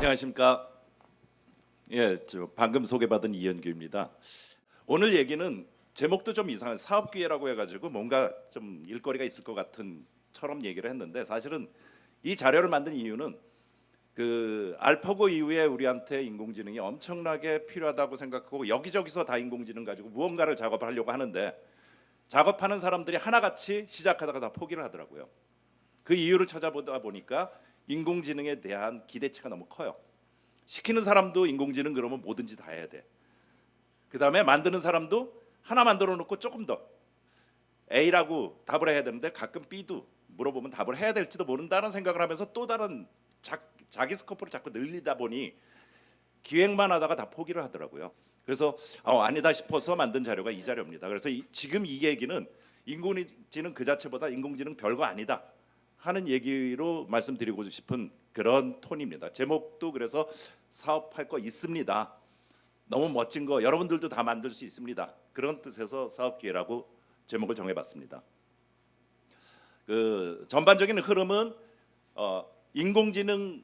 안녕하십니까. 저 방금 소개받은 이현규입니다. 오늘 얘기는 제목도 좀 이상한 사업기회라고 해가지고 뭔가 좀 일거리가 있을 것 같은 처럼 얘기를 했는데, 사실은 이 자료를 만든 이유는 그 알파고 이후에 우리한테 인공지능이 엄청나게 필요하다고 생각하고 여기저기서 다 인공지능 가지고 무언가를 작업을 하려고 하는데, 작업하는 사람들이 하나같이 시작하다가 다 포기를 하더라고요. 그 이유를 찾아보다 보니까 인공지능에 대한 기대치가 너무 커요. 시키는 사람도 인공지능 그러면 뭐든지 다 해야 돼. 그다음에 만드는 사람도 하나 만들어 놓고 조금 더 A라고 답을 해야 되는데 가끔 B도 물어보면 답을 해야 될지도 모른다는 생각을 하면서 또 다른 자기 스코프를 자꾸 늘리다 보니 기획만 하다가 다 포기를 하더라고요. 그래서 아니다 싶어서 만든 자료가 이 자료입니다. 그래서 지금 이 얘기는 인공지능 그 자체보다 인공지능 별거 아니다 하는 얘기로 말씀드리고 싶은 그런 톤입니다. 제목도 그래서 사업할 거 있습니다. 너무 멋진 거 여러분들도 다 만들 수 있습니다. 그런 뜻에서 사업기회라고 제목을 정해봤습니다. 그 전반적인 흐름은 인공지능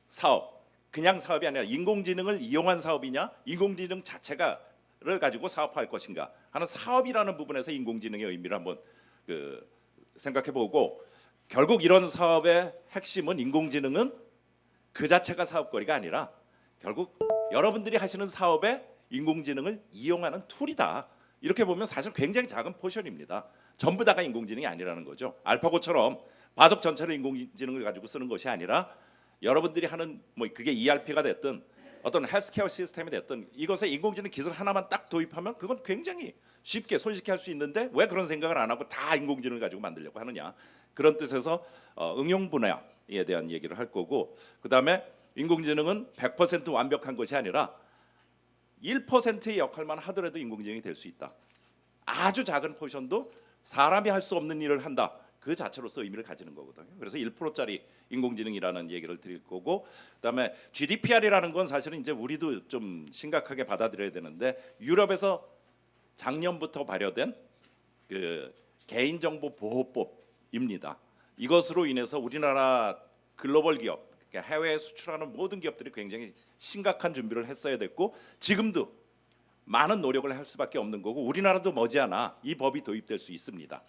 사업, 그냥 사업이 아니라 인공지능을 이용한 사업이냐, 인공지능 자체가를 가지고 사업할 것인가 하는 사업이라는 부분에서 인공지능의 의미를 한번 생각해보고, 결국 이런 사업의 핵심은 인공지능은 그 자체가 사업거리가 아니라 결국 여러분들이 하시는 사업에 인공지능을 이용하는 툴이다. 이렇게 보면 사실 굉장히 작은 포션입니다. 전부 다가 인공지능이 아니라는 거죠. 알파고처럼 바둑 전체를 인공지능을 가지고 쓰는 것이 아니라 여러분들이 하는 뭐 그게 ERP가 됐든 어떤 헬스케어 시스템이 됐든 이것에 인공지능 기술 하나만 딱 도입하면 그건 굉장히 쉽게 손쉽게 할 수 있는데 왜 그런 생각을 안 하고 다 인공지능을 가지고 만들려고 하느냐, 그런 뜻에서 응용 분야에 대한 얘기를 할 거고, 그다음에 인공지능은 100% 완벽한 것이 아니라 1%의 역할만 하더라도 인공지능이 될 수 있다. 아주 작은 포션도 사람이 할 수 없는 일을 한다. 그 자체로서 의미를 가지는 거거든요. 그래서 1%짜리 인공지능이라는 얘기를 드릴 거고, 그다음에 GDPR이라는 건 사실은 이제 우리도 좀 심각하게 받아들여야 되는데, 유럽에서 작년부터 발효된 그 개인정보보호법입니다. 이것으로 인해서 우리나라 글로벌 기업, 그러니까 해외에 수출하는 모든 기업들이 굉장히 심각한 준비를 했어야 됐고 지금도 많은 노력을 할 수밖에 없는 거고, 우리나라도 머지않아 이 법이 도입될 수 있습니다.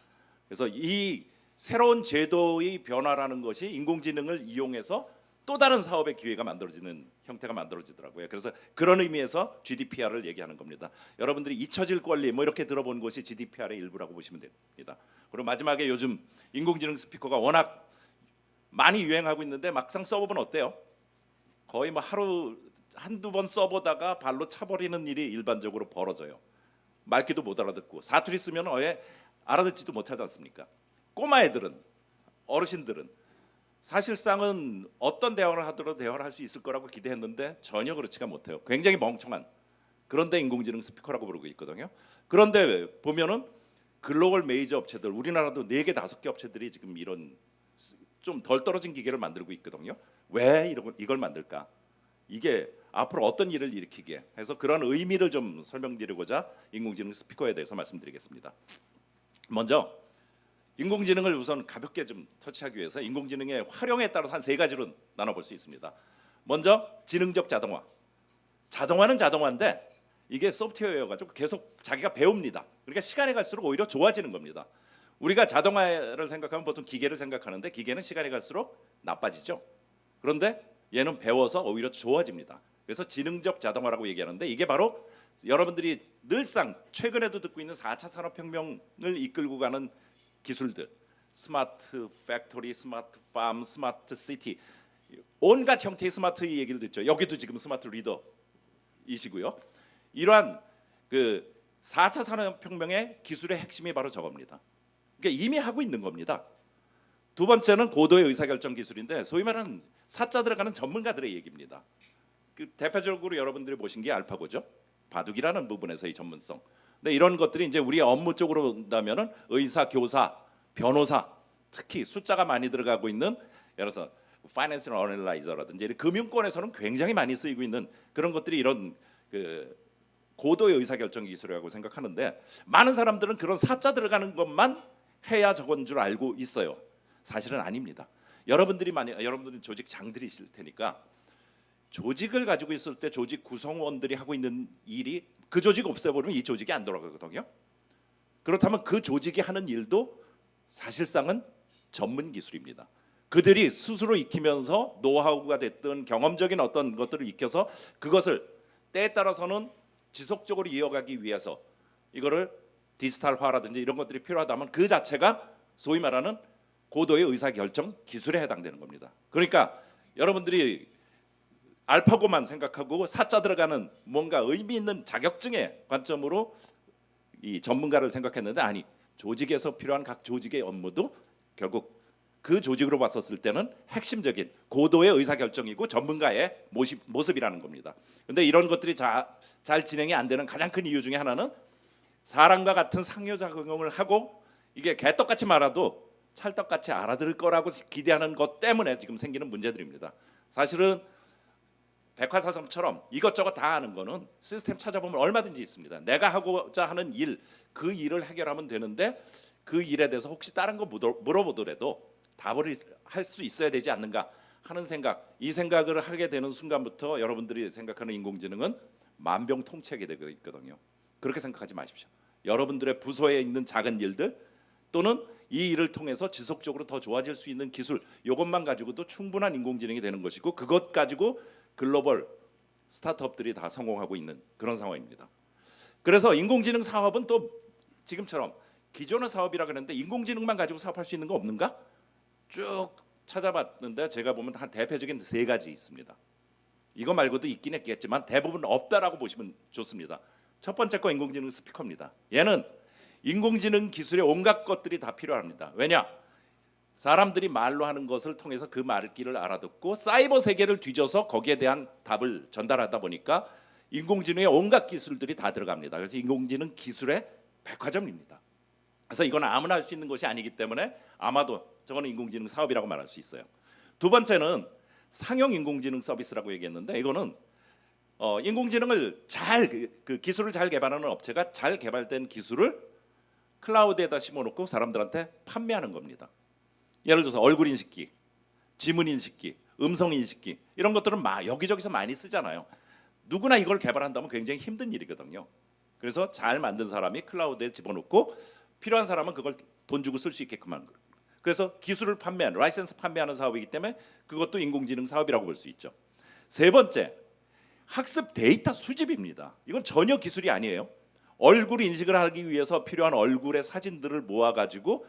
그래서 이 새로운 제도의 변화라는 것이 인공지능을 이용해서 또 다른 사업의 기회가 만들어지는 형태가 만들어지더라고요. 그래서 그런 의미에서 GDPR을 얘기하는 겁니다. 여러분들이 잊혀질 권리 뭐 이렇게 들어본 것이 GDPR의 일부라고 보시면 됩니다. 그리고 마지막에 요즘 인공지능 스피커가 워낙 많이 유행하고 있는데 막상 써보면 어때요? 거의 뭐 하루 한두 번 써보다가 발로 차버리는 일이 일반적으로 벌어져요. 말귀도 못 알아듣고 사투리 쓰면 왜 알아듣지도 못하지 않습니까? 꼬마 애들은, 어르신들은 사실상은 어떤 대화를 하더라도 대화를 할 수 있을 거라고 기대했는데 전혀 그렇지가 못해요. 굉장히 멍청한, 그런데 인공지능 스피커라고 부르고 있거든요. 그런데 보면은 글로벌 메이저 업체들, 우리나라도 4개 5개 업체들이 지금 이런 좀 덜 떨어진 기계를 만들고 있거든요. 왜 이걸 만들까? 이게 앞으로 어떤 일을 일으키게 해서 그런 의미를 좀 설명드리고자 인공지능 스피커에 대해서 말씀드리겠습니다. 먼저 인공지능을 우선 가볍게 좀 터치하기 위해서 인공지능의 활용에 따라서 한 3가지로 나눠볼 수 있습니다. 먼저 지능적 자동화. 자동화는 자동화인데 이게 소프트웨어여가지고 계속 자기가 배웁니다. 그러니까 시간이 갈수록 오히려 좋아지는 겁니다. 우리가 자동화를 생각하면 보통 기계를 생각하는데 기계는 시간이 갈수록 나빠지죠. 그런데 얘는 배워서 오히려 좋아집니다. 그래서 지능적 자동화라고 얘기하는데, 이게 바로 여러분들이 늘상 최근에도 듣고 있는 4차 산업혁명을 이끌고 가는 기술들, 스마트 팩토리, 스마트 팜, 스마트 시티, 온갖 형태의 스마트 얘기를 듣죠. 여기도 지금 스마트 리더이시고요. 이러한 그 4차 산업혁명의 기술의 핵심이 바로 저겁니다. 그러니까 이미 하고 있는 겁니다. 두 번째는 고도의 의사결정 기술인데 소위 말하는 사자 들어가는 전문가들의 얘기입니다. 그 대표적으로 여러분들이 보신 게 알파고죠. 바둑이라는 부분에서의 전문성. 근데 이런 것들이 이제 우리 업무 쪽으로 본다면은 의사, 교사, 변호사, 특히 숫자가 많이 들어가고 있는, 예를 들어서 파이낸셜 어널라이저라든지 금융권에서는 굉장히 많이 쓰이고 있는 그런 것들이 이런 그 고도의 의사결정 기술이라고 생각하는데, 많은 사람들은 그런 사자 들어가는 것만 해야 저건 줄 알고 있어요. 사실은 아닙니다. 여러분들은 조직장들이실 테니까 조직을 가지고 있을 때 조직 구성원들이 하고 있는 일이 그 조직 없애버리면 이 조직이 안 돌아가거든요. 그렇다면 그 조직이 하는 일도 사실상은 전문 기술입니다. 그들이 스스로 익히면서 노하우가 됐든 경험적인 어떤 것들을 익혀서 그것을 때에 따라서는 지속적으로 이어가기 위해서 이거를 디지털화라든지 이런 것들이 필요하다면 그 자체가 소위 말하는 고도의 의사결정 기술에 해당되는 겁니다. 그러니까 여러분들이 알파고만 생각하고 사자 들어가는 뭔가 의미 있는 자격증의 관점으로 이 전문가를 생각했는데 아니, 조직에서 필요한 각 조직의 업무도 결국 그 조직으로 봤었을 때는 핵심적인 고도의 의사결정이고 전문가의 모습이라는 겁니다. 그런데 이런 것들이 잘 진행이 안 되는 가장 큰 이유 중에 하나는 사람과 같은 상호작용을 하고 이게 개떡같이 말아도 찰떡같이 알아들을 거라고 기대하는 것 때문에 지금 생기는 문제들입니다. 사실은 백화사전처럼 이것저것 다 아는 거는 시스템 찾아보면 얼마든지 있습니다. 내가 하고자 하는 일, 그 일을 해결하면 되는데 그 일에 대해서 혹시 다른 거 물어보더라도 답을 할 수 있어야 되지 않는가 하는 생각, 이 생각을 하게 되는 순간부터 여러분들이 생각하는 인공지능은 만병통치하게 되고 있거든요. 그렇게 생각하지 마십시오. 여러분들의 부서에 있는 작은 일들 또는 이 일을 통해서 지속적으로 더 좋아질 수 있는 기술, 이것만 가지고도 충분한 인공지능이 되는 것이고 그것 가지고 글로벌 스타트업들이 다 성공하고 있는 그런 상황입니다. 그래서 인공지능 사업은 또 지금처럼 기존의 사업이라 그랬는데 인공지능만 가지고 사업할 수 있는 거 없는가? 쭉 찾아봤는데 제가 보면 한 대표적인 세 가지 있습니다. 이거 말고도 있긴 했겠지만 대부분 없다라고 보시면 좋습니다. 첫 번째 거 인공지능 스피커입니다. 얘는 인공지능 기술의 온갖 것들이 다 필요합니다. 왜냐? 사람들이 말로 하는 것을 통해서 그 말귀를 알아듣고 사이버 세계를 뒤져서 거기에 대한 답을 전달하다 보니까 인공지능의 온갖 기술들이 다 들어갑니다. 그래서 인공지능 기술의 백화점입니다. 그래서 이건 아무나 할 수 있는 것이 아니기 때문에 아마도 저거는 인공지능 사업이라고 말할 수 있어요. 두 번째는 상용 인공지능 서비스라고 얘기했는데 이거는 인공지능을 그 기술을 잘 개발하는 업체가 잘 개발된 기술을 클라우드에다 심어놓고 사람들한테 판매하는 겁니다. 예를 들어서 얼굴 인식기, 지문 인식기, 음성 인식기 이런 것들은 여기저기서 많이 쓰잖아요. 누구나 이걸 개발한다면 굉장히 힘든 일이거든요. 그래서 잘 만든 사람이 클라우드에 집어넣고 필요한 사람은 그걸 돈 주고 쓸 수 있게끔 하는 거예요. 그래서 기술을 판매하는, 라이센스 판매하는 사업이기 때문에 그것도 인공지능 사업이라고 볼 수 있죠. 세 번째, 학습 데이터 수집입니다. 이건 전혀 기술이 아니에요. 얼굴 인식을 하기 위해서 필요한 얼굴의 사진들을 모아가지고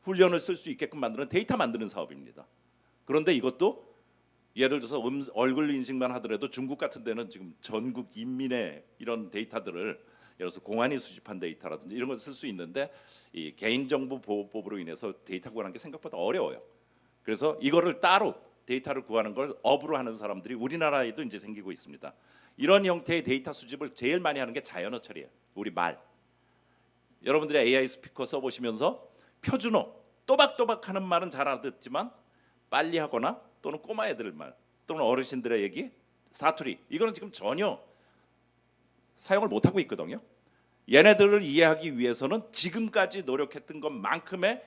훈련을 쓸 수 있게끔 만드는 데이터 만드는 사업입니다. 그런데 이것도 예를 들어서 얼굴 인식만 하더라도 중국 같은 데는 지금 전국 인민의 이런 데이터들을 예를 들어서 공안이 수집한 데이터라든지 이런 걸 쓸 수 있는데 이 개인정보보호법으로 인해서 데이터 구하는 게 생각보다 어려워요. 그래서 이거를 따로 데이터를 구하는 걸 업으로 하는 사람들이 우리나라에도 이제 생기고 있습니다. 이런 형태의 데이터 수집을 제일 많이 하는 게 자연어 처리예요. 우리 말. 여러분들이 AI 스피커 써보시면서 표준어, 또박또박 하는 말은 잘 알아듣지만 빨리 하거나 또는 꼬마 애들 말 또는 어르신들의 얘기, 사투리 이거는 지금 전혀 사용을 못하고 있거든요. 얘네들을 이해하기 위해서는 지금까지 노력했던 것만큼의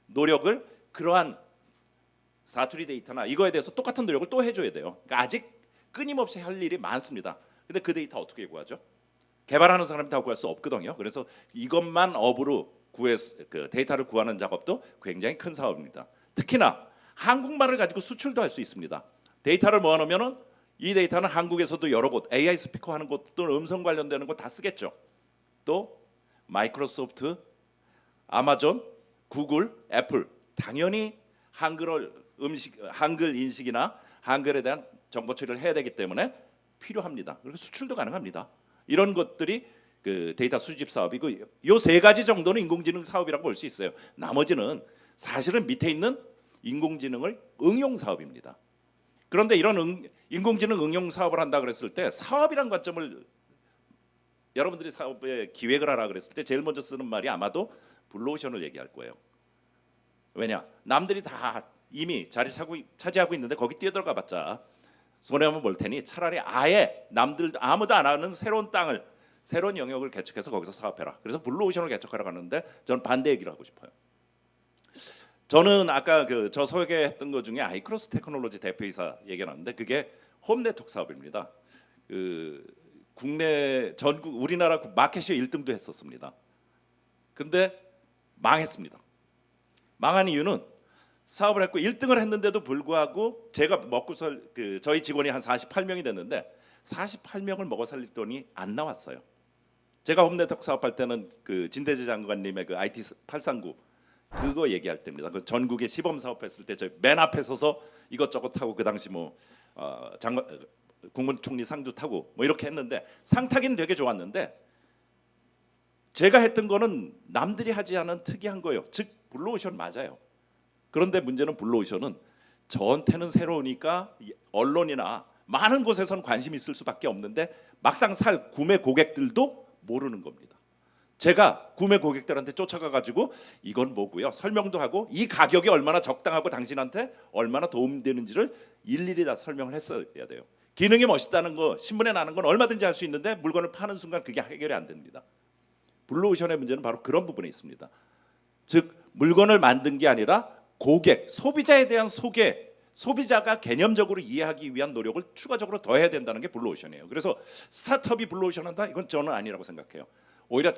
노력을 그러한 사투리 데이터나 이거에 대해서 똑같은 노력을 또 해줘야 돼요. 그러니까 아직 끊임없이 할 일이 많습니다. 근데 그 데이터 어떻게 구하죠? 개발하는 사람이 다 구할 수 없거든요. 그래서 이것만 업으로 그 데이터를 구하는 작업도 굉장히 큰 사업입니다. 특히나 한국말을 가지고 수출도 할 수 있습니다. 데이터를 모아놓으면은 이 데이터는 한국에서도 여러 곳 AI 스피커 하는 곳 또는 음성 관련되는 곳 다 쓰겠죠. 또 마이크로소프트, 아마존, 구글, 애플 당연히 한글 인식이나 한글에 대한 정보 처리를 해야 되기 때문에 필요합니다. 그리고 수출도 가능합니다. 이런 것들이 그 데이터 수집 사업이고 요 세 가지 정도는 인공지능 사업이라고 볼 수 있어요. 나머지는 사실은 밑에 있는 인공지능을 응용 사업입니다. 그런데 이런 인공지능 응용 사업을 한다 그랬을 때 사업이란 관점을 여러분들이 사업에 기획을 하라 그랬을 때 제일 먼저 쓰는 말이 아마도 블루오션을 얘기할 거예요. 왜냐? 남들이 다 이미 자리 차지하고 있는데 거기 뛰어들어가 봤자 손해만 볼 테니 차라리 아예 남들 아무도 안 하는 새로운 땅을 새로운 영역을 개척해서 거기서 사업해라. 그래서 블루오션을 개척하라고 하는데 저는 반대 얘기를 하고 싶어요. 저는 아까 저 소개했던 것 중에 아이크로스 테크놀로지 대표이사 얘기가 나왔는데 그게 홈네트워크 사업입니다. 국내 전국 우리나라 마켓시어 1등도 했었습니다. 근데 망했습니다. 망한 이유는 사업을 했고 1등을 했는데도 불구하고 제가 먹고 저희 직원이 한 48명이 됐는데 48명을 먹어 살릴 돈이 안 나왔어요. 제가 홈네트워크 사업할 때는 진대재 장관님의 IT 839 그거 얘기할 때입니다. 그 전국에 시범 사업했을 때 저 맨 앞에 서서 이것저것 타고 그 당시 국무총리 상주 타고 이렇게 했는데 상 타기는 되게 좋았는데 제가 했던 거는 남들이 하지 않은 특이한 거예요. 즉 블루오션 맞아요. 그런데 문제는 블루오션은 저한테는 새로우니까 언론이나 많은 곳에선 관심이 있을 수밖에 없는데 막상 살 구매 고객들도 모르는 겁니다. 제가 구매 고객들한테 쫓아가 가지고 이건 뭐고요 설명도 하고 이 가격이 얼마나 적당하고 당신한테 얼마나 도움되는지를 일일이 다 설명을 했어야 돼요. 기능이 멋있다는 거 신문에 나는 건 얼마든지 할 수 있는데 물건을 파는 순간 그게 해결이 안 됩니다. 블루오션의 문제는 바로 그런 부분에 있습니다. 즉 물건을 만든 게 아니라 고객, 소비자에 대한 소개, 소비자가 개념적으로 이해하기 위한 노력을 추가적으로 더 해야 된다는 게 블루오션이에요. 그래서 스타트업이 블루오션 한다? 이건 저는 아니라고 생각해요. 오히려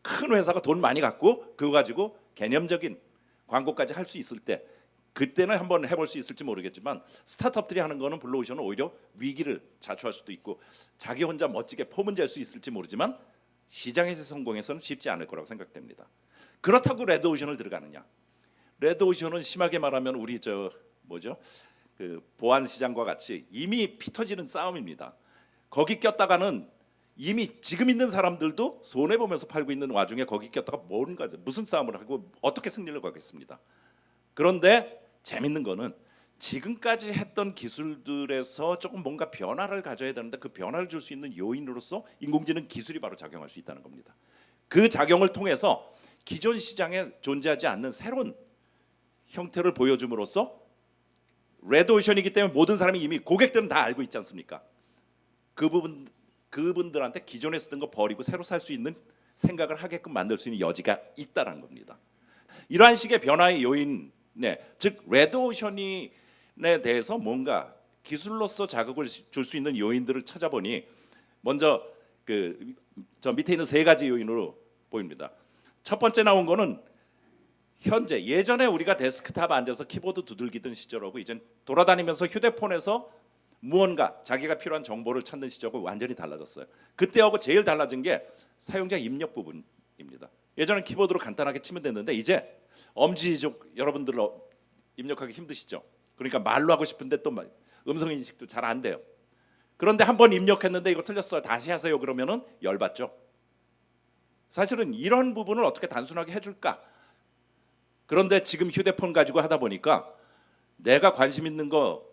큰 회사가 돈 많이 갖고 그거 가지고 개념적인 광고까지 할 수 있을 때 그때는 한번 해볼 수 있을지 모르겠지만 스타트업들이 하는 거는 블루오션은 오히려 위기를 자초할 수도 있고 자기 혼자 멋지게 포문질 수 있을지 모르지만 시장에서 성공해서는 쉽지 않을 거라고 생각됩니다. 그렇다고 레드오션을 들어가느냐? 레드오션은 심하게 말하면 우리 보안 시장과 같이 이미 피 터지는 싸움입니다. 거기 꼈다가는 이미 지금 있는 사람들도 손해 보면서 팔고 있는 와중에 거기 꼈다가 무슨 싸움을 하고 어떻게 승리를 거겠습니다. 그런데 재밌는 거는 지금까지 했던 기술들에서 조금 뭔가 변화를 가져야 되는데 그 변화를 줄 수 있는 요인으로서 인공지능 기술이 바로 작용할 수 있다는 겁니다. 그 작용을 통해서 기존 시장에 존재하지 않는 새로운 형태를 보여줌으로써 레드오션이기 때문에 모든 사람이 이미 고객들은 다 알고 있지 않습니까? 그분들한테 기존에 쓰던 거 버리고 새로 살 수 있는 생각을 하게끔 만들 수 있는 여지가 있다는 겁니다. 이러한 식의 변화의 요인, 즉 레드오션에 대해서 뭔가 기술로서 자극을 줄 수 있는 요인들을 찾아보니 먼저 저 밑에 있는 세 가지 요인으로 보입니다. 첫 번째 나온 거는 현재 예전에 우리가 데스크탑 앉아서 키보드 두들기던 시절하고 이젠 돌아다니면서 휴대폰에서 무언가 자기가 필요한 정보를 찾는 시절하고 완전히 달라졌어요. 그때하고 제일 달라진 게 사용자 입력 부분입니다. 예전엔 키보드로 간단하게 치면 됐는데 이제 엄지족 여러분들 입력하기 힘드시죠? 그러니까 말로 하고 싶은데 또 음성 인식도 잘 안 돼요. 그런데 한번 입력했는데 이거 틀렸어요. 다시 하세요. 그러면은 열받죠. 사실은 이런 부분을 어떻게 단순하게 해줄까? 그런데 지금 휴대폰 가지고 하다 보니까 내가 관심 있는 거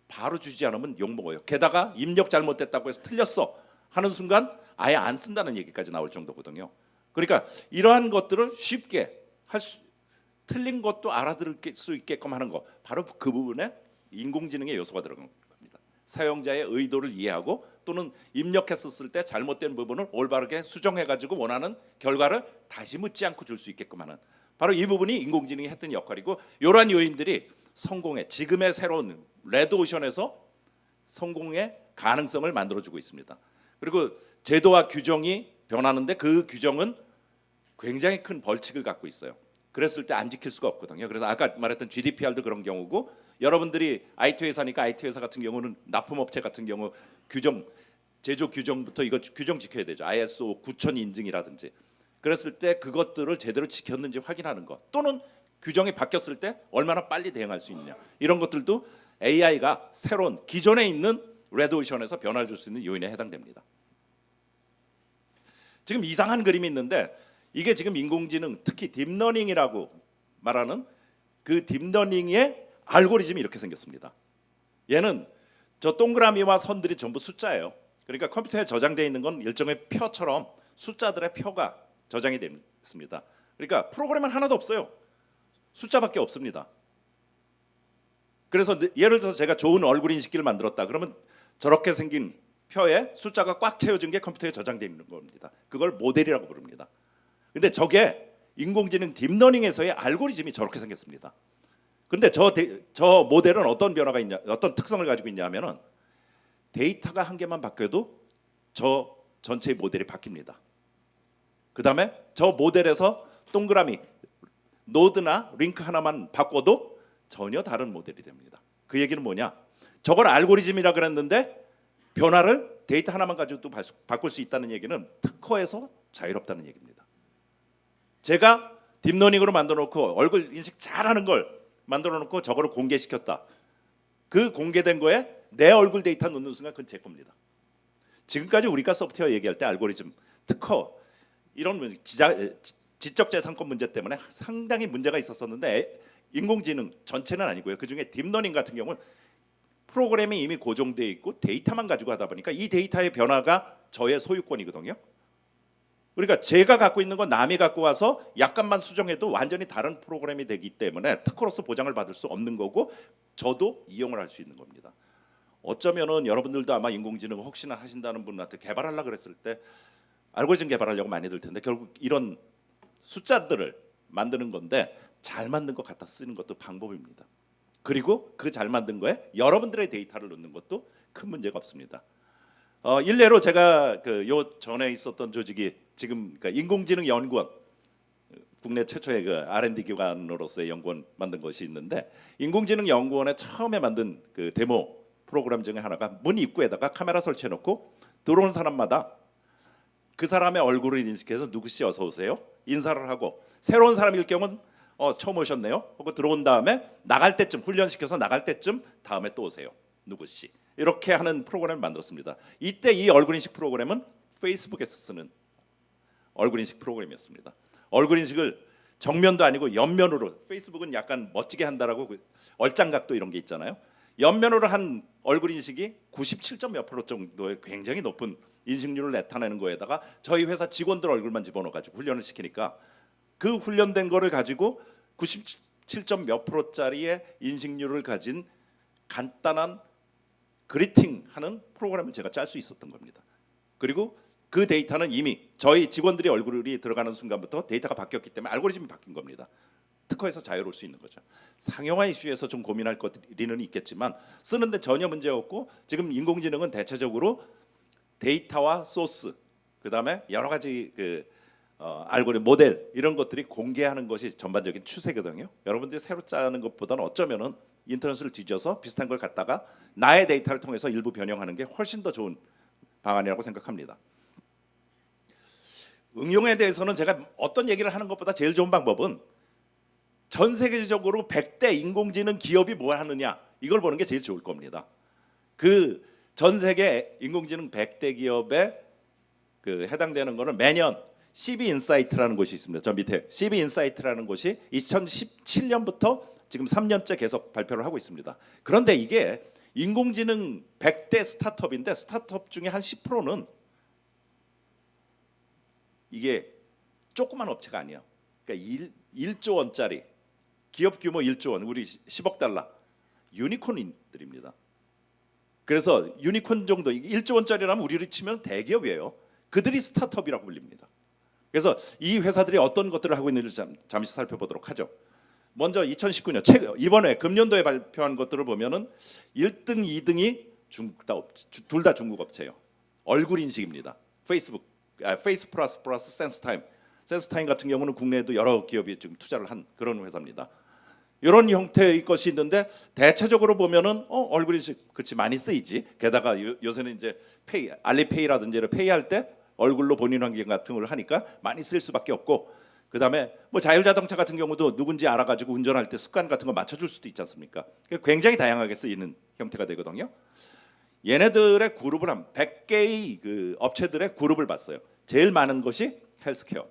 바로 주지 않으면 욕먹어요. 게다가 입력 잘못됐다고 해서 틀렸어 하는 순간 아예 안 쓴다는 얘기까지 나올 정도거든요. 그러니까 이러한 것들을 쉽게 틀린 것도 알아들을 수 있게끔 하는 거 바로 그 부분에 인공지능의 요소가 들어간 겁니다. 사용자의 의도를 이해하고 또는 입력했었을 때 잘못된 부분을 올바르게 수정해가지고 원하는 결과를 다시 묻지 않고 줄 수 있게끔 하는 바로 이 부분이 인공지능이 했던 역할이고 이러한 요인들이 성공의 지금의 새로운 레드오션에서 성공의 가능성을 만들어주고 있습니다. 그리고 제도와 규정이 변하는데 그 규정은 굉장히 큰 벌칙을 갖고 있어요. 그랬을 때 안 지킬 수가 없거든요. 그래서 아까 말했던 GDPR도 그런 경우고 여러분들이 IT 회사니까 IT 회사 같은 경우는 납품업체 같은 경우 제조 규정부터 이거 규정 지켜야 되죠. ISO 9000 인증이라든지 그랬을 때 그것들을 제대로 지켰는지 확인하는 것 또는 규정이 바뀌었을 때 얼마나 빨리 대응할 수 있느냐 이런 것들도 AI가 새로운 기존에 있는 레드오션에서 변화를 줄 수 있는 요인에 해당됩니다. 지금 이상한 그림이 있는데 이게 지금 인공지능 특히 딥러닝이라고 말하는 그 딥러닝의 알고리즘이 이렇게 생겼습니다. 얘는 저 동그라미와 선들이 전부 숫자예요. 그러니까 컴퓨터에 저장되어 있는 건 일종의 표처럼 숫자들의 표가 저장이 되어 있습니다. 그러니까 프로그램은 하나도 없어요. 숫자밖에 없습니다. 그래서 예를 들어서 제가 좋은 얼굴 인식기를 만들었다. 그러면 저렇게 생긴 표에 숫자가 꽉 채워진 게 컴퓨터에 저장되어 있는 겁니다. 그걸 모델이라고 부릅니다. 근데 저게 인공지능 딥러닝에서의 알고리즘이 저렇게 생겼습니다. 근데 저 모델은 어떤 변화가 있냐, 어떤 특성을 가지고 있냐면은 데이터가 한 개만 바뀌어도 저 전체의 모델이 바뀝니다. 그 다음에 저 모델에서 동그라미, 노드나 링크 하나만 바꿔도 전혀 다른 모델이 됩니다. 그 얘기는 뭐냐? 저걸 알고리즘이라 그랬는데 변화를 데이터 하나만 가지고도 바꿀 수 있다는 얘기는 특허에서 자유롭다는 얘기입니다. 제가 딥러닝으로 만들어놓고 얼굴 인식 잘하는 걸 만들어놓고 저거를 공개시켰다. 그 공개된 거에 내 얼굴 데이터 넣는 순간 그건 제 겁니다. 지금까지 우리가 소프트웨어 얘기할 때 알고리즘, 특허 이런 지적재산권 문제 때문에 상당히 문제가 있었었는데 인공지능 전체는 아니고요. 그중에 딥러닝 같은 경우는 프로그램이 이미 고정되어 있고 데이터만 가지고 하다 보니까 이 데이터의 변화가 저의 소유권이거든요. 그러니까 제가 갖고 있는 건 남이 갖고 와서 약간만 수정해도 완전히 다른 프로그램이 되기 때문에 특허로서 보장을 받을 수 없는 거고 저도 이용을 할 수 있는 겁니다. 어쩌면은 여러분들도 아마 인공지능 혹시나 하신다는 분한테 개발하려고 그랬을 때 알고리즘 개발하려고 많이 들 텐데 결국 이런 숫자들을 만드는 건데 잘 만든 것 갖다 쓰는 것도 방법입니다. 그리고 그 잘 만든 거에 여러분들의 데이터를 넣는 것도 큰 문제가 없습니다. 일례로 제가 요 전에 있었던 조직이 지금 그러니까 인공지능 연구원, 국내 최초의 그 R&D 기관으로서의 연구원 만든 것이 있는데 인공지능 연구원에 처음에 만든 그 데모 프로그램 중에 하나가 문 입구에다가 카메라 설치해놓고 들어온 사람마다 그 사람의 얼굴을 인식해서 누구씨 어서 오세요 인사를 하고 새로운 사람일 경우는 처음 오셨네요 하고 들어온 다음에 나갈 때쯤 훈련시켜서 나갈 때쯤 다음에 또 오세요 누구씨 이렇게 하는 프로그램을 만들었습니다. 이때 이 얼굴 인식 프로그램은 페이스북에서 쓰는 얼굴 인식 프로그램이었습니다. 얼굴 인식을 정면도 아니고 옆면으로 페이스북은 약간 멋지게 한다라고 얼짱각도 이런 게 있잖아요. 옆면으로 한 얼굴 인식이 97점 몇 프로 정도의 굉장히 높은 인식률을 나타내는 거에다가 저희 회사 직원들 얼굴만 집어넣어 가지고 훈련을 시키니까 그 훈련된 거를 가지고 97점 몇 프로짜리의 인식률을 가진 간단한 그리팅 하는 프로그램을 제가 짤 수 있었던 겁니다. 그리고 그 데이터는 이미 저희 직원들의 얼굴이 들어가는 순간부터 데이터가 바뀌었기 때문에 알고리즘이 바뀐 겁니다. 특허에서 자유로울 수 있는 거죠. 상용화 이슈에서 좀 고민할 것들은 있겠지만 쓰는데 전혀 문제 없고 지금 인공지능은 대체적으로 데이터와 소스 그다음에 여러 가지 알고리즘 모델 이런 것들이 공개하는 것이 전반적인 추세거든요. 여러분들이 새로 짜는 것보다는 어쩌면은 인터넷을 뒤져서 비슷한 걸 갖다가 나의 데이터를 통해서 일부 변형하는 게 훨씬 더 좋은 방안이라고 생각합니다. 응용에 대해서는 제가 어떤 얘기를 하는 것보다 제일 좋은 방법은 전 세계적으로 100대 인공지능 기업이 뭘 하느냐 이걸 보는 게 제일 좋을 겁니다. 그 전 세계 인공지능 100대 기업에 해당되는 거는 매년 CB인사이트라는 곳이 있습니다. 저 밑에 CB인사이트라는 곳이 2017년부터 지금 3년째 계속 발표를 하고 있습니다. 그런데 이게 인공지능 100대 스타트업인데 스타트업 중에 한 10%는 이게 조그만 업체가 아니에요. 그러니까 1조 원짜리 기업 규모 1조 원, 우리 10억 달러 유니콘들입니다. 그래서 유니콘 정도 1조 원짜리라면 우리를 치면 대기업이에요. 그들이 스타트업이라고 불립니다. 그래서 이 회사들이 어떤 것들을 하고 있는지 잠시 살펴보도록 하죠. 먼저 2019년 이번에 금년도에 발표한 것들을 보면은 1등, 2등이 둘 다 중국 업체예요. 얼굴 인식입니다. 페이스 플러스 센스타임. 센스타임 같은 경우는 국내에도 여러 기업이 지금 투자를 한 그런 회사입니다. 이런 형태의 것이 있는데 대체적으로 보면은 얼굴 인식 그렇지 많이 쓰이지. 게다가 요새는 이제 알리페이라든지 페이할 때 얼굴로 본인 확인 같은 걸 하니까 많이 쓸 수밖에 없고 그다음에 뭐 자율자동차 같은 경우도 누군지 알아가지고 운전할 때 습관 같은 거 맞춰줄 수도 있지 않습니까? 굉장히 다양하게 쓰이는 형태가 되거든요. 얘네들의 그룹을 한 100개의 업체들의 그룹을 봤어요. 제일 많은 것이 헬스케어,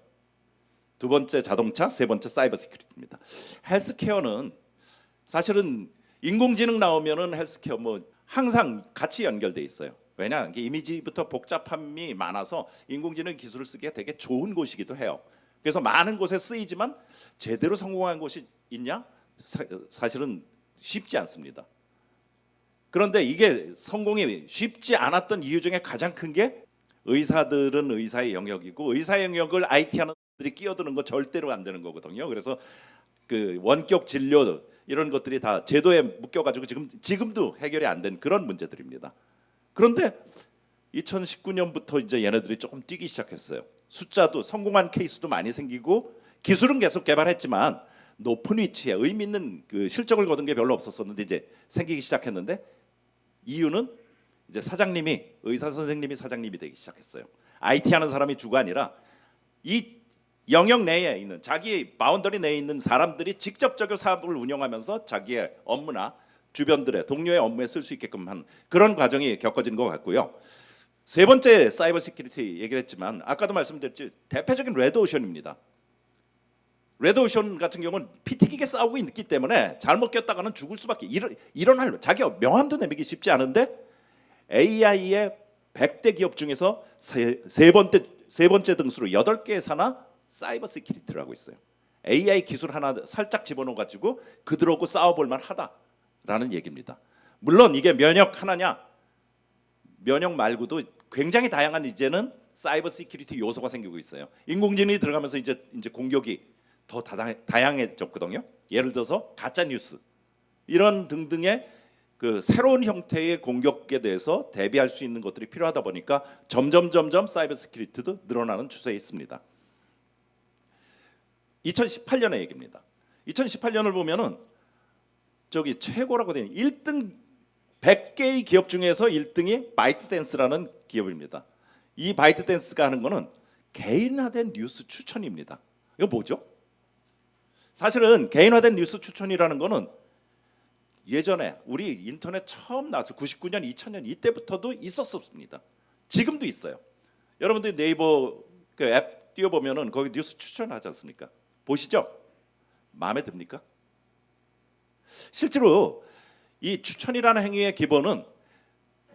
두 번째 자동차, 세 번째 사이버 시큐리티입니다. 헬스케어는 사실은 인공지능 나오면은 헬스케어 뭐 항상 같이 연결돼 있어요. 왜냐? 이미지부터 복잡함이 많아서 인공지능 기술을 쓰기에 되게 좋은 곳이기도 해요. 그래서 많은 곳에 쓰이지만 제대로 성공한 곳이 있냐? 사실은 쉽지 않습니다. 그런데 이게 성공이 쉽지 않았던 이유 중에 가장 큰 게 의사들은 의사의 영역이고 의사의 영역을 IT 하는 들이 끼어드는 거 절대로 안 되는 거거든요. 그래서 원격 진료 이런 것들이 다 제도에 묶여가지고 지금도 해결이 안 된 그런 문제들입니다. 그런데 2019년부터 이제 얘네들이 조금 뛰기 시작했어요. 숫자도 성공한 케이스도 많이 생기고 기술은 계속 개발했지만 높은 위치에 의미 있는 그 실적을 거둔 게 별로 없었었는데 이제 생기기 시작했는데 이유는 이제 사장님이 의사 선생님이 사장님이 되기 시작했어요. IT 하는 사람이 주가 아니라 이 영역 내에 있는 자기 바운더리 내에 있는 사람들이 직접적으로 사업을 운영하면서 자기의 업무나 주변들의 동료의 업무에 쓸 수 있게끔 한 그런 과정이 겪어진 것 같고요. 세 번째 사이버 시큐리티 얘기를 했지만 아까도 말씀드렸지 대표적인 레드오션입니다. 레드오션 같은 경우는 피 튀기게 싸우고 있기 때문에 잘못 꼈다가는 죽을 수밖에 일어날 자기 명함도 내밀기 쉽지 않은데 AI의 100대 기업 중에서 세 번째 등수로 8개 회사나 사이버 시큐리티를 하고 있어요. AI 기술 하나 살짝 집어넣어 가지고 그들하고 싸워볼 만하다라는 얘기입니다. 물론 이게 면역 하나냐? 면역 말고도 굉장히 다양한 이제는 사이버 시큐리티 요소가 생기고 있어요. 인공지능이 들어가면서 이제 공격이 더 다양해졌거든요. 예를 들어서 가짜 뉴스 이런 등등의 그 새로운 형태의 공격에 대해서 대비할 수 있는 것들이 필요하다 보니까 점점 사이버 시큐리티도 늘어나는 추세에 있습니다. 2018년의 얘기입니다. 2018년을 보면은 저기 최고라고 되는 1등 100개의 기업 중에서 1등이 바이트댄스라는 기업입니다. 이 바이트댄스가 하는 거는 개인화된 뉴스 추천입니다. 이거 뭐죠? 사실은 개인화된 뉴스 추천이라는 거는 예전에 우리 인터넷 처음 나와서 99년, 2000년 이때부터도 있었습니다. 지금도 있어요. 여러분들 네이버 그 앱 띄워보면은 거기 뉴스 추천하지 않습니까? 보시죠. 마음에 듭니까? 실제로 이 추천이라는 행위의 기본은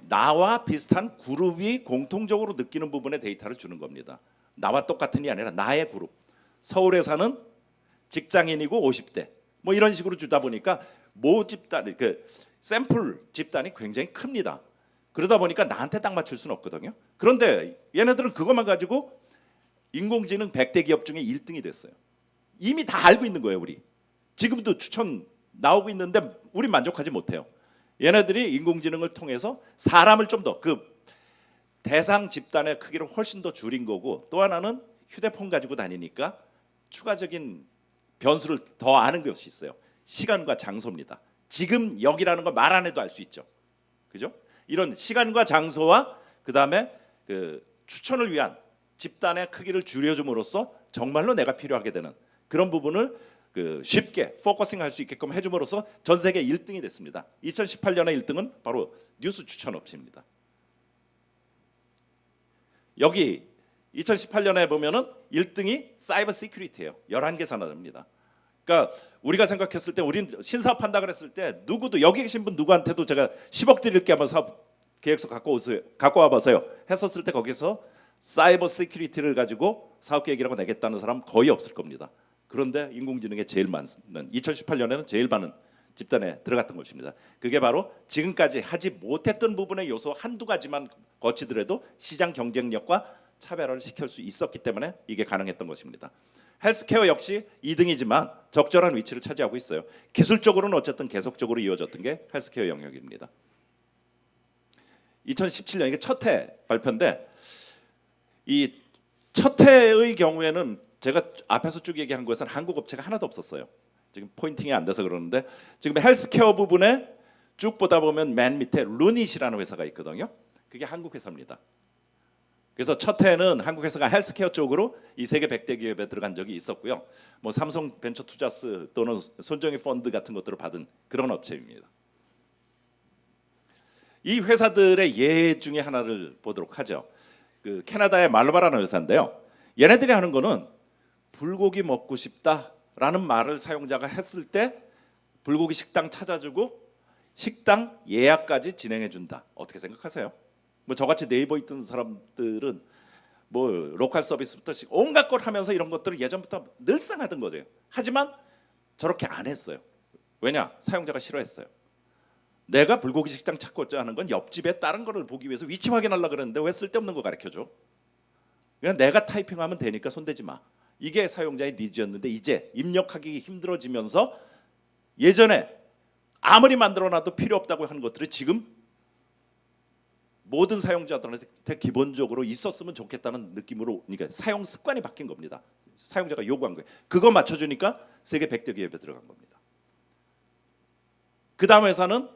나와 비슷한 그룹이 공통적으로 느끼는 부분의 데이터를 주는 겁니다. 나와 똑같은이 아니라 나의 그룹. 서울에 사는 직장인이고 50대 뭐 이런 식으로 주다 보니까 모 집단 그 샘플 집단이 굉장히 큽니다. 그러다 보니까 나한테 딱 맞출 수는 없거든요. 그런데 얘네들은 그것만 가지고 인공지능 100대 기업 중에 1등이 됐어요. 이미 다 알고 있는 거예요, 우리. 지금도 추천 나오고 있는데 우리 만족하지 못해요. 얘네들이 인공지능을 통해서 사람을 좀 더 그 대상 집단의 크기를 훨씬 더 줄인 거고 또 하나는 휴대폰 가지고 다니니까 추가적인 변수를 더 아는 것이 있어요. 시간과 장소입니다. 지금 여기라는 걸 말 안 해도 알 수 있죠. 그죠? 이런 시간과 장소와 그다음에 그 추천을 위한 집단의 크기를 줄여줌으로써 정말로 내가 필요하게 되는 그런 부분을 그 쉽게 포커싱할 수 있게끔 해줌으로써 전 세계 1등이 됐습니다. 2018년에 1등은 바로 뉴스 추천 업체입니다. 여기 2018년에 보면은 1등이 사이버 시큐리티예요. 11개 산업입니다. 그러니까 우리가 생각했을 때 우린 신사업 한다 그랬을 때 누구도 여기 계신 분 누구한테도 제가 10억 드릴게 한번 사업 계획서 갖고 와보세요 했었을 때 거기서 사이버 시큐리티를 가지고 사업 계획이라고 내겠다는 사람 거의 없을 겁니다. 그런데 인공지능에 제일 많은 2018년에는 제일 많은 집단에 들어갔던 것입니다. 그게 바로 지금까지 하지 못했던 부분의 요소 한두 가지만 거치더라도 시장 경쟁력과 차별화를 시킬 수 있었기 때문에 이게 가능했던 것입니다. 헬스케어 역시 2등이지만 적절한 위치를 차지하고 있어요. 기술적으로는 어쨌든 계속적으로 이어졌던 게 헬스케어 영역입니다. 2017년 이게 첫 해 발표인데 이 첫 해의 경우에는 제가 앞에서 쭉 얘기한 것은 한국 업체가 하나도 없었어요. 지금 포인팅이 안 돼서 그러는데 지금 헬스케어 부분에 쭉 보다 보면 맨 밑에 루닛이라는 회사가 있거든요. 그게 한국 회사입니다. 그래서 첫 해는 한국 회사가 헬스케어 쪽으로 이 세계 100대 기업에 들어간 적이 있었고요. 뭐 삼성 벤처 투자스 또는 손정희 펀드 같은 것들을 받은 그런 업체입니다. 이 회사들의 예 중에 하나를 보도록 하죠. 그 캐나다의 말바라는 회사인데요. 얘네들이 하는 거는 불고기 먹고 싶다라는 말을 사용자가 했을 때 불고기 식당 찾아주고 식당 예약까지 진행해 준다. 어떻게 생각하세요? 뭐 저같이 네이버 있던 사람들은 뭐 로컬 서비스부터 온갖 걸 하면서 이런 것들을 예전부터 늘상 하던 거예요. 하지만 저렇게 안 했어요. 왜냐? 사용자가 싫어했어요. 내가 불고기 식당 찾고자 하는 건 옆집에 다른 거를 보기 위해서 위치 확인하려고 그랬는데 왜 쓸데없는 거 가르쳐줘? 그냥 내가 타이핑하면 되니까 손대지 마. 이게 사용자의 니즈였는데 이제 입력하기 힘들어지면서 예전에 아무리 만들어놔도 필요 없다고 하는 것들이 지금 모든 사용자들한테 기본적으로 있었으면 좋겠다는 느낌으로, 그러니까 사용 습관이 바뀐 겁니다. 사용자가 요구한 거예요. 그거 맞춰주니까 세계 100대 기업에 들어간 겁니다. 그 다음 회사는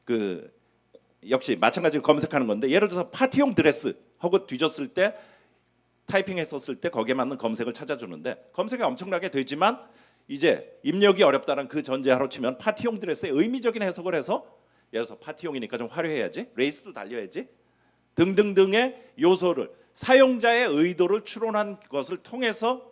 그 역시 마찬가지로 검색하는 건데, 예를 들어서 파티용 드레스 하고 뒤졌을 때, 타이핑했었을 때 거기에 맞는 검색을 찾아주는데 검색이 엄청나게 되지만 이제 입력이 어렵다는 그 전제하로 치면 파티용 드레스의 의미적인 해석을 해서, 예를 들어서 파티용이니까 좀 화려해야지, 레이스도 달려야지 등등등의 요소를, 사용자의 의도를 추론한 것을 통해서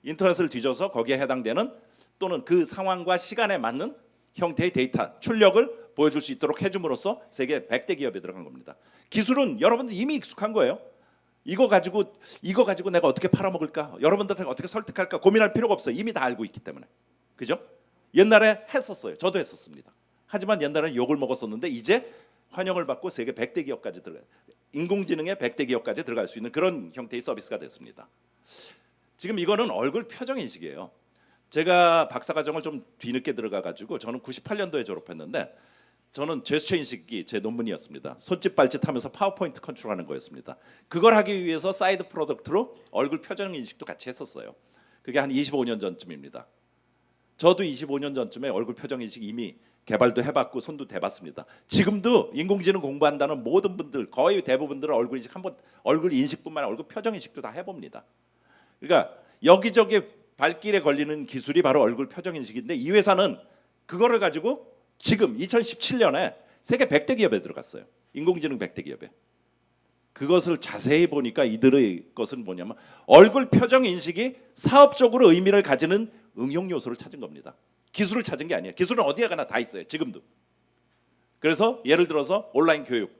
인터넷을 뒤져서 거기에 해당되는 또는 그 상황과 시간에 맞는 형태의 데이터 출력을 보여줄 수 있도록 해줌으로써 세계 100대 기업에 들어간 겁니다. 기술은 여러분들 이미 익숙한 거예요. 이거 가지고 내가 어떻게 팔아먹을까, 여러분들한테 어떻게 설득할까 고민할 필요가 없어요. 이미 다 알고 있기 때문에. 그죠? 옛날에 했었어요. 저도 했었습니다. 하지만 옛날에는 욕을 먹었었는데 이제 환영을 받고 세계 100대 기업까지 인공지능의 100대 기업까지 들어갈 수 있는 그런 형태의 서비스가 됐습니다. 지금 이거는 얼굴 표정 인식이에요. 제가 박사과정을 좀 뒤늦게 들어가가지고 저는 98년도에 졸업했는데, 저는 제스처 인식이 제 논문이었습니다. 손짓 발짓 하면서 파워포인트 컨트롤하는 거였습니다. 그걸 하기 위해서 사이드 프로덕트로 얼굴 표정 인식도 같이 했었어요. 그게 한 25년 전쯤입니다. 저도 25년 전쯤에 얼굴 표정 인식 이미 개발도 해봤고 손도 대봤습니다. 지금도 인공지능 공부한다는 모든 분들, 거의 대부분들은 얼굴 인식 한번, 얼굴 인식뿐만 아니라 얼굴 표정 인식도 다 해봅니다. 그러니까 여기저기 발길에 걸리는 기술이 바로 얼굴 표정 인식인데, 이 회사는 그거를 가지고 지금 2017년에 세계 100대 기업에 들어갔어요. 인공지능 100대 기업에. 그것을 자세히 보니까 이들의 것은 뭐냐면 얼굴 표정 인식이 사업적으로 의미를 가지는 응용 요소를 찾은 겁니다. 기술을 찾은 게 아니에요. 기술은 어디에 가나 다 있어요. 지금도. 그래서 예를 들어서 온라인 교육.